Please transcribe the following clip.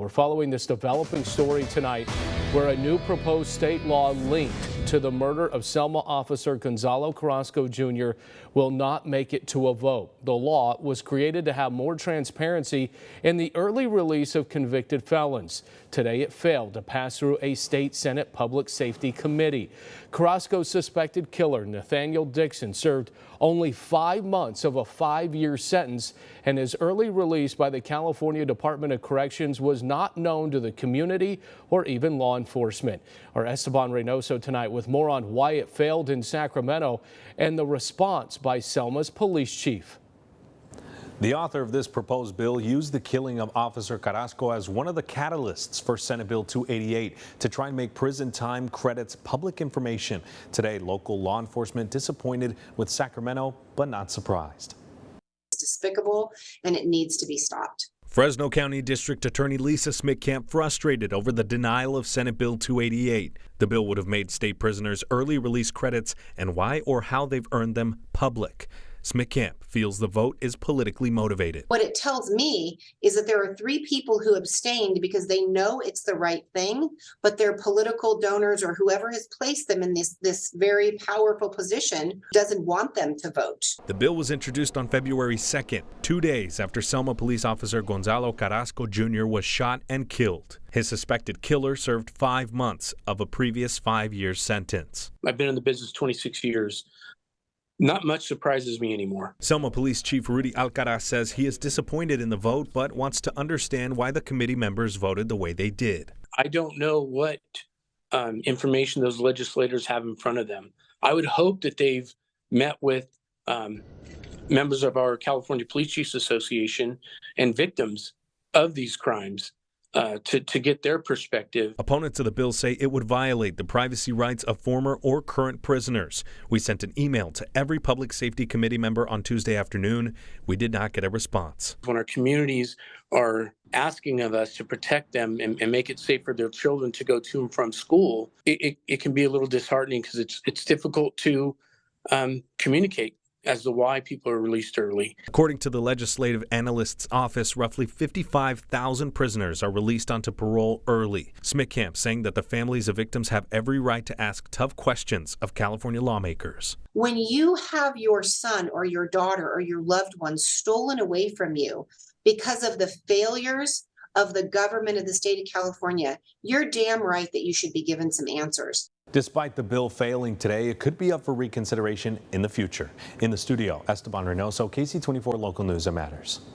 We're following this developing story tonight where a new proposed state law linked to the murder of Selma officer Gonzalo Carrasco Jr. will not make it to a vote. The law was created to have more transparency in the early release of convicted felons. Today it failed to pass through a state Senate Public Safety Committee. Carrasco's suspected killer, Nathaniel Dixon, served only 5 months of a 5-year sentence, and his early release by the California Department of Corrections was not known to the community or even law enforcement. Our Esteban Reynoso tonight with more on why it failed in Sacramento and the response by Selma's police chief. The author of this proposed bill used the killing of Officer Carrasco as one of the catalysts for Senate Bill 288 to try and make prison time credits public information. Today, local law enforcement disappointed with Sacramento, but not surprised. It's despicable and it needs to be stopped. Fresno County District Attorney Lisa Smitkamp frustrated over the denial of Senate Bill 288. The bill would have made state prisoners early release credits and why or how they've earned them public. Smitkamp feels the vote is politically motivated. What it tells me is that there are 3 people who abstained because they know it's the right thing, but their political donors or whoever has placed them in this very powerful position doesn't want them to vote. The bill was introduced on February 2nd, 2 days after Selma police officer Gonzalo Carrasco Jr. was shot and killed. His suspected killer served 5 months of a previous 5-year sentence. I've been in the business 26 years. Not much surprises me anymore. Selma Police Chief Rudy Alcaraz says he is disappointed in the vote, but wants to understand why the committee members voted the way they did. I don't know what information those legislators have in front of them. I would hope that they've met with members of our California Police Chiefs Association and victims of these crimes to get their perspective. Opponents of the bill say it would violate the privacy rights of former or current prisoners. We sent an email to every Public Safety Committee member on Tuesday afternoon. We did not get a response. When our communities are asking of us to protect them and make it safe for their children to go to and from school, it can be a little disheartening because it's difficult to communicate as to why people are released early. According to the Legislative Analyst's Office, roughly 55,000 prisoners are released onto parole early. Smitkamp saying that the families of victims have every right to ask tough questions of California lawmakers. When you have your son or your daughter or your loved one stolen away from you because of the failures of the government of the state of California, you're damn right that you should be given some answers. Despite the bill failing today, it could be up for reconsideration in the future. In the studio, Esteban Reynoso, KC24 Local News that Matters.